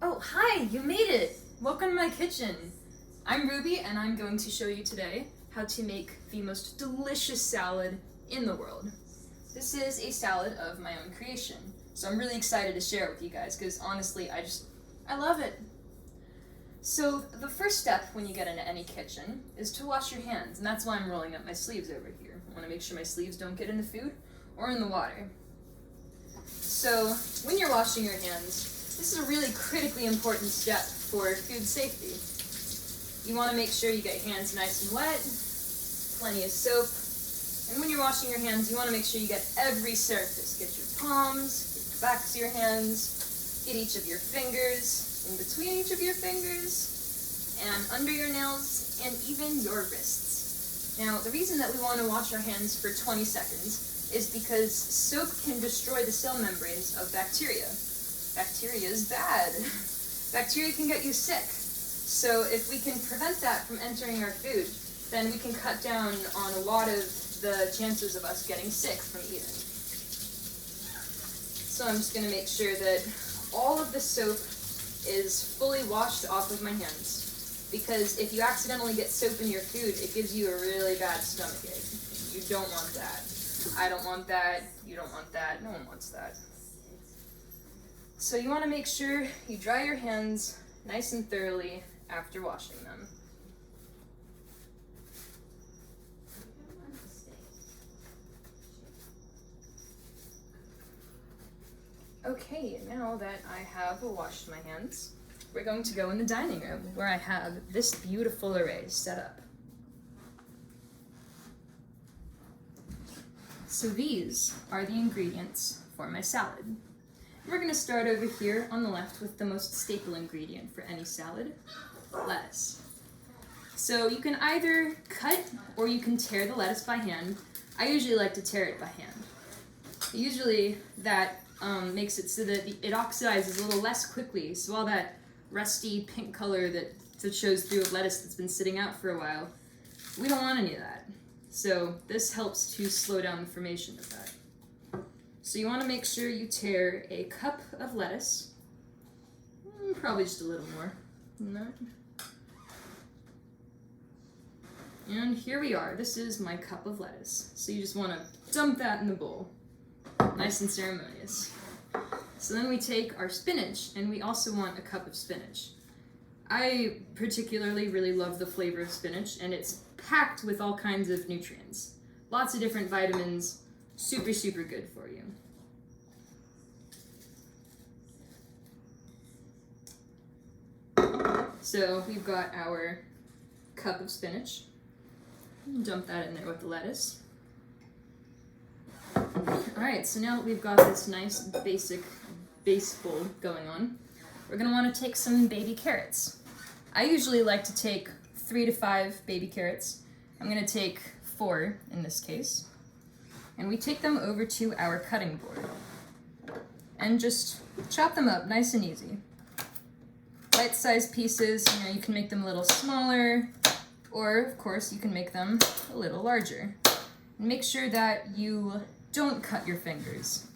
Oh, hi, you made it! Welcome to my kitchen. I'm Ruby and I'm going to show you today how to make the most delicious salad in the world. This is a salad of my own creation, so I'm really excited to share it with you guys because honestly, I love it. So the first step when you get into any kitchen is to wash your hands, and that's why I'm rolling up my sleeves over here. I want to make sure my sleeves don't get in the food or in the water. So when you're washing your hands, this is a really critically important step for food safety. You want to make sure you get your hands nice and wet, plenty of soap, and when you're washing your hands, you want to make sure you get every surface. Get your palms, get the backs of your hands, get each of your fingers, in between each of your fingers, and under your nails, and even your wrists. Now, the reason that we want to wash our hands for 20 seconds is because soap can destroy the cell membranes of bacteria. Bacteria is bad. Bacteria can get you sick. So if we can prevent that from entering our food, then we can cut down on a lot of the chances of us getting sick from eating. So I'm just going to make sure that all of the soap is fully washed off of my hands, because if you accidentally get soap in your food, it gives you a really bad stomachache. You don't want that. I don't want that. You don't want that. No one wants that. So you want to make sure you dry your hands nice and thoroughly after washing them. Okay, now that I have washed my hands, we're going to go in the dining room where I have this beautiful array set up. So these are the ingredients for my salad. We're going to start over here on the left with the most staple ingredient for any salad, lettuce. So you can either cut or you can tear the lettuce by hand. I usually like to tear it by hand. Usually that makes it so that it oxidizes a little less quickly, so all that rusty pink color that shows through of lettuce that's been sitting out for a while, we don't want any of that. So this helps to slow down the formation of that. So you want to make sure you tear a cup of lettuce, probably just a little more than that. And here we are. This is my cup of lettuce. So you just want to dump that in the bowl. Nice and ceremonious. So then we take our spinach, and we also want a cup of spinach. I particularly really love the flavor of spinach, and it's packed with all kinds of nutrients. Lots of different vitamins, super, super good for you. So we've got our cup of spinach. Dump that in there with the lettuce. Alright, so now that we've got this nice basic base bowl going on, we're going to want to take some baby carrots. I usually like to take 3 to 5 baby carrots. I'm going to take 4 in this case. And we take them over to our cutting board and just chop them up nice and easy. Bite-sized pieces, you can make them a little smaller, or of course you can make them a little larger. And make sure that you don't cut your fingers.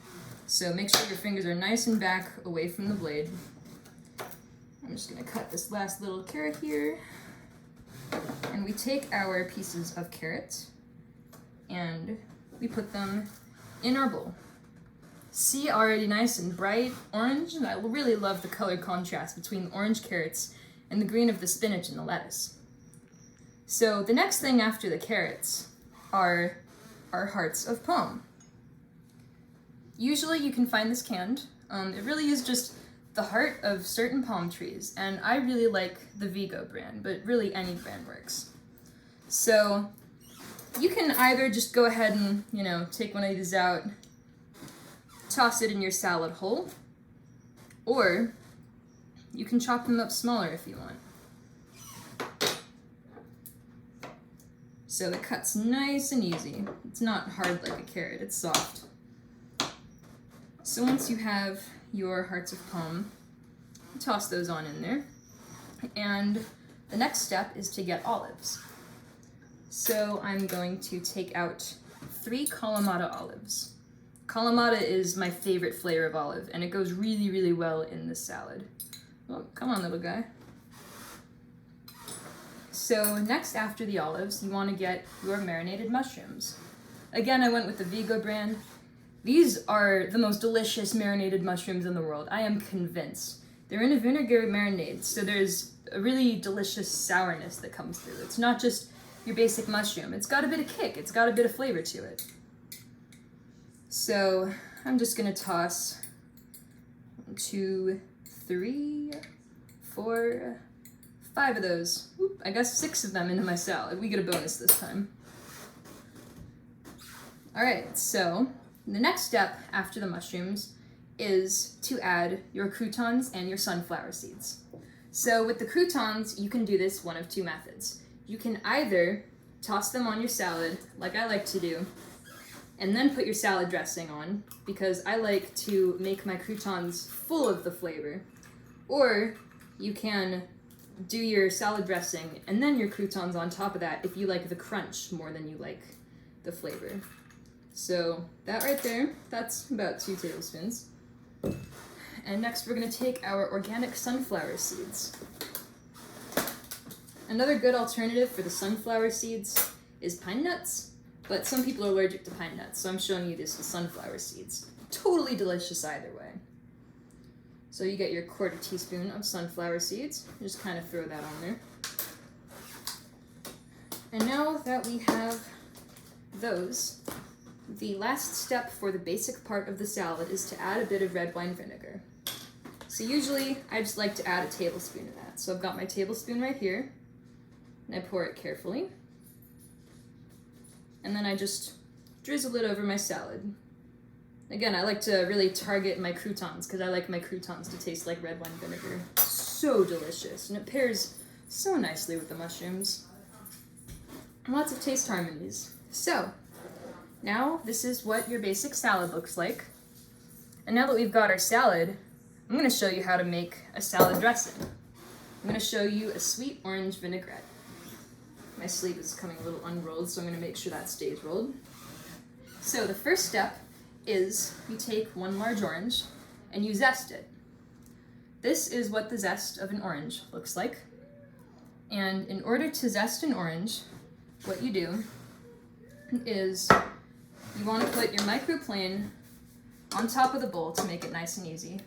So make sure your fingers are nice and back away from the blade. I'm just going to cut this last little carrot here. And we take our pieces of carrot and we put them in our bowl. See, already nice and bright orange, and I really love the color contrast between the orange carrots and the green of the spinach and the lettuce. So the next thing after the carrots are our hearts of palm. Usually you can find this canned. It really is just the heart of certain palm trees, and I really like the Vigo brand, but really any brand works. So you can either just go ahead and, take one of these out, toss it in your salad whole, or you can chop them up smaller if you want. So it cuts nice and easy. It's not hard like a carrot, it's soft. So once you have your hearts of palm, toss those on in there. And the next step is to get olives. So I'm going to take out 3 Kalamata olives. Kalamata is my favorite flavor of olive, and it goes really, really well in this salad. Oh, come on, little guy. So next, after the olives, you want to get your marinated mushrooms. Again, I went with the Vigo brand. These are the most delicious marinated mushrooms in the world. I am convinced. They're in a vinegar marinade, so there's a really delicious sourness that comes through. It's not just your basic mushroom. It's got a bit of kick. It's got a bit of flavor to it. So I'm just gonna toss 1, 2, 3, 4, 5 of those. Oop, I got 6 of them into my salad. We get a bonus this time. All right, so the next step after the mushrooms is to add your croutons and your sunflower seeds. So with the croutons, you can do this one of 2 methods. You can either toss them on your salad, like I like to do, and then put your salad dressing on, because I like to make my croutons full of the flavor. Or you can do your salad dressing and then your croutons on top of that if you like the crunch more than you like the flavor. So that right there, that's about 2 tablespoons. And next we're gonna take our organic sunflower seeds. Another good alternative for the sunflower seeds is pine nuts, but some people are allergic to pine nuts, so I'm showing you this with sunflower seeds. Totally delicious either way. So you get your 1/4 teaspoon of sunflower seeds, just kind of throw that on there. And now that we have those, the last step for the basic part of the salad is to add a bit of red wine vinegar. So usually I just like to add a tablespoon of that. So I've got my tablespoon right here, and I pour it carefully. And then I just drizzle it over my salad. Again, I like to really target my croutons because I like my croutons to taste like red wine vinegar. So delicious, and it pairs so nicely with the mushrooms. Lots of taste harmonies. So, now this is what your basic salad looks like. And now that we've got our salad, I'm going to show you how to make a salad dressing. I'm going to show you a sweet orange vinaigrette. My sleeve is coming a little unrolled, so I'm going to make sure that stays rolled. So the first step is you take 1 large orange and you zest it. This is what the zest of an orange looks like. And in order to zest an orange, what you do is you want to put your microplane on top of the bowl to make it nice and easy.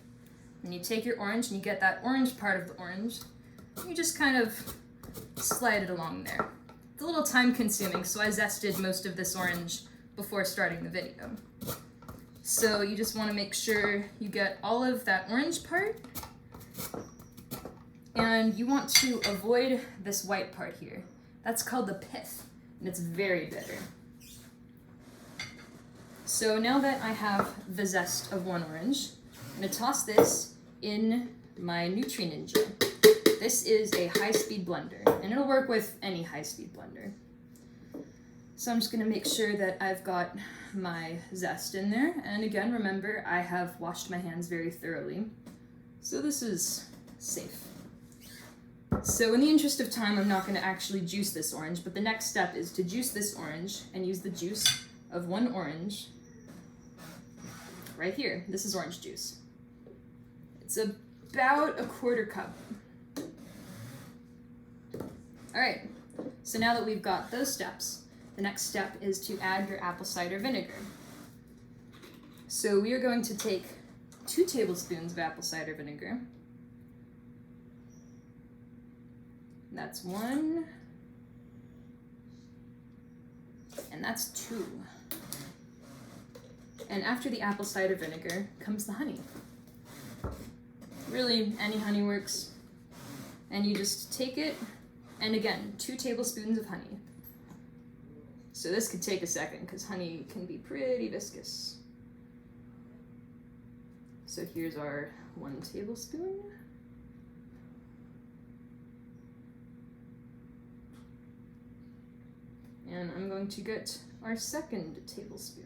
And you take your orange and you get that orange part of the orange. You just kind of slide it along there. It's a little time consuming, so I zested most of this orange before starting the video. So you just want to make sure you get all of that orange part. And you want to avoid this white part here. That's called the pith, and it's very bitter. So now that I have the zest of 1 orange, I'm going to toss this in my Nutri-Ninja. This is a high-speed blender, and it'll work with any high-speed blender. So I'm just going to make sure that I've got my zest in there, and again, remember, I have washed my hands very thoroughly, so this is safe. So in the interest of time, I'm not going to actually juice this orange, but the next step is to juice this orange and use the juice of 1 orange right here. This is orange juice. It's about a 1/4 cup. All right, so now that we've got those steps, the next step is to add your apple cider vinegar. So we are going to take 2 tablespoons of apple cider vinegar. That's 1, and that's 2. And after the apple cider vinegar comes the honey. Really, any honey works. And you just take it, and again, 2 tablespoons of honey. So this could take a second because honey can be pretty viscous. So here's our 1 tablespoon. And I'm going to get our 2nd tablespoon.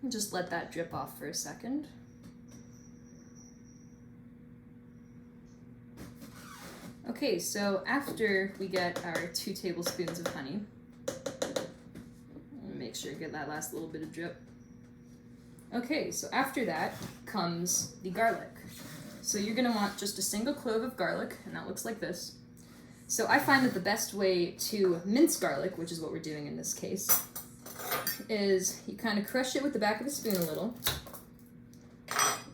Just let that drip off for a second. Okay, so after we get our 2 tablespoons of honey, make make sure I get that last little bit of drip. Okay, so after that comes the garlic. So you're gonna want just a single clove of garlic, and that looks like this. So I find that the best way to mince garlic, which is what we're doing in this case, is you kind of crush it with the back of a spoon a little.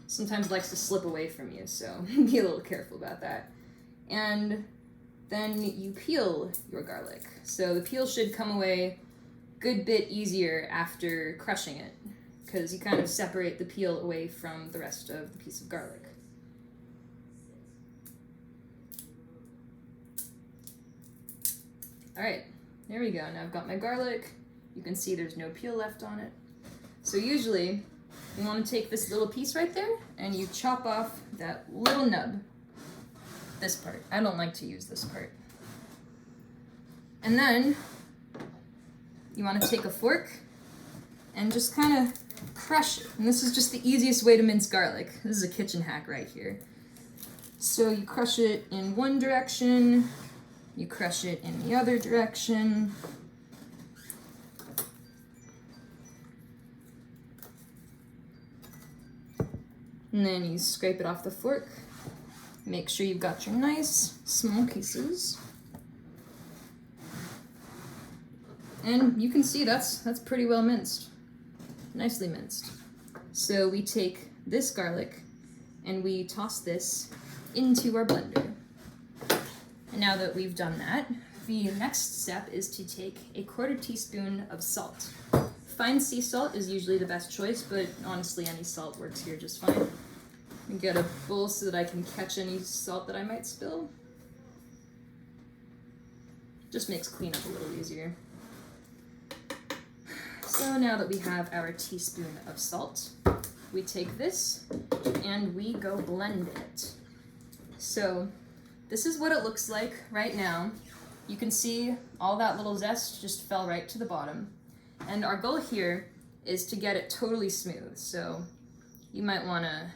Sometimes it likes to slip away from you, so be a little careful about that. And then you peel your garlic. So the peel should come away a good bit easier after crushing it, because you kind of separate the peel away from the rest of the piece of garlic. Alright, there we go. Now I've got my garlic. You can see there's no peel left on it. So usually, you want to take this little piece right there, and you chop off that little nub. This part. I don't like to use this part. And then, you want to take a fork, and just kind of crush it. And this is just the easiest way to mince garlic. This is a kitchen hack right here. So you crush it in one direction, you crush it in the other direction. And then you scrape it off the fork. Make sure you've got your nice small pieces. And you can see that's pretty well minced. Nicely minced. So we take this garlic and we toss this into our blender. And now that we've done that, the next step is to take a 1/4 teaspoon of salt. Fine sea salt is usually the best choice, but honestly any salt works here just fine. And get a bowl so that I can catch any salt that I might spill. Just makes cleanup a little easier. So now that we have our teaspoon of salt, we take this and we go blend it. So this is what it looks like right now. You can see all that little zest just fell right to the bottom. And our goal here is to get it totally smooth. So you might want to,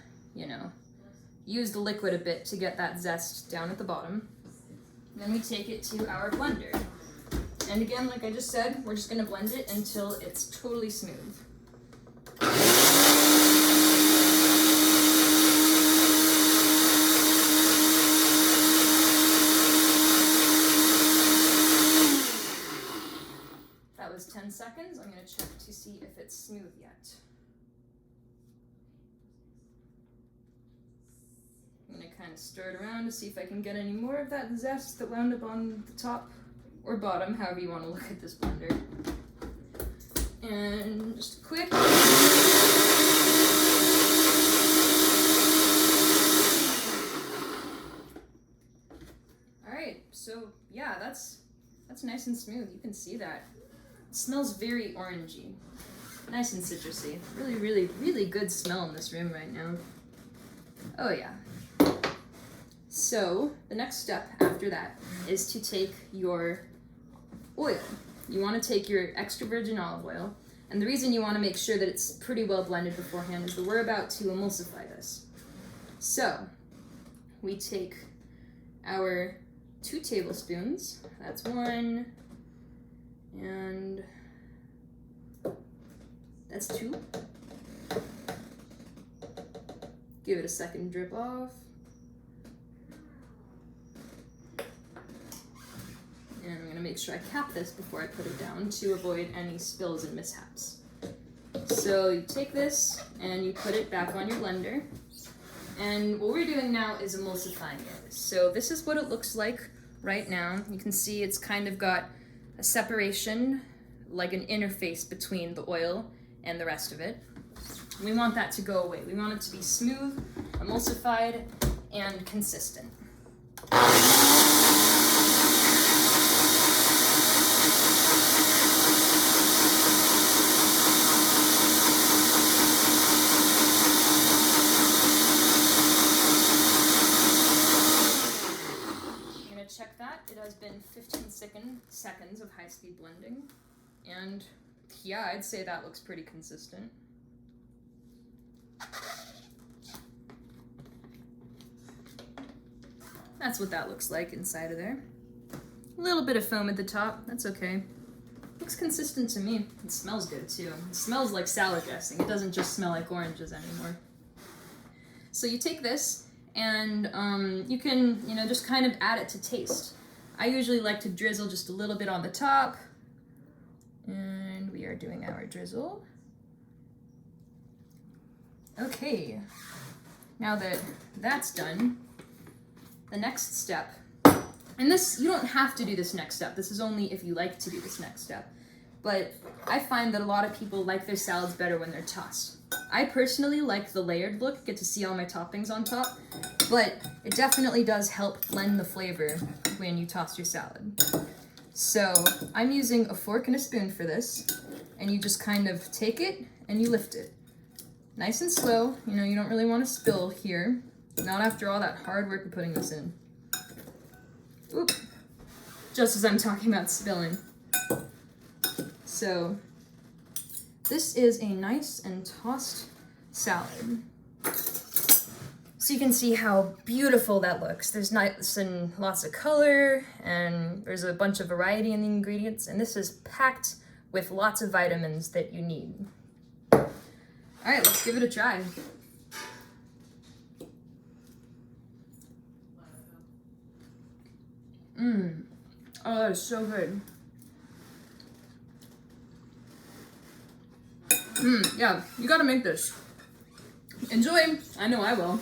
use the liquid a bit to get that zest down at the bottom. Then we take it to our blender. And again, like I just said, we're just going to blend it until it's totally smooth. That was 10 seconds. I'm going to check to see if it's smooth yet. I'm going to kind of stir it around to see if I can get any more of that zest that wound up on the top or bottom, however you want to look at this blender. And just quick. Alright, so yeah, that's nice and smooth. You can see that. It smells very orangey. Nice and citrusy. Really, really, really good smell in this room right now. Oh yeah. So, the next step after that is to take your oil. You want to take your extra virgin olive oil, and the reason you want to make sure that it's pretty well blended beforehand is that we're about to emulsify this. So, we take our 2 tablespoons, that's 1, and that's 2. Give it a second drip off. And I'm going to make sure I cap this before I put it down to avoid any spills and mishaps. So you take this and you put it back on your blender. And what we're doing now is emulsifying it. So this is what it looks like right now. You can see it's kind of got a separation, like an interface between the oil and the rest of it. We want that to go away. We want it to be smooth, emulsified, and consistent. Check that. It has been 15 seconds of high-speed blending, and yeah, I'd say that looks pretty consistent. That's what that looks like inside of there. A little bit of foam at the top, that's okay. Looks consistent to me. It smells good too. It smells like salad dressing. It doesn't just smell like oranges anymore. So you take this and you can, just kind of add it to taste. I usually like to drizzle just a little bit on the top. And we are doing our drizzle. Okay. Now that that's done, the next step, and this, you don't have to do this next step. This is only if you like to do this next step. But I find that a lot of people like their salads better when they're tossed. I personally like the layered look, get to see all my toppings on top, but it definitely does help blend the flavor when you toss your salad. So I'm using a fork and a spoon for this, and you just kind of take it and you lift it. Nice and slow, you don't really want to spill here. Not after all that hard work of putting this in. Oop. Just as I'm talking about spilling. So, this is a nice and tossed salad. So you can see how beautiful that looks. There's nice and lots of color, and there's a bunch of variety in the ingredients, and this is packed with lots of vitamins that you need. All right, let's give it a try. Oh, that is so good. Yeah, you gotta make this. Enjoy. I know I will.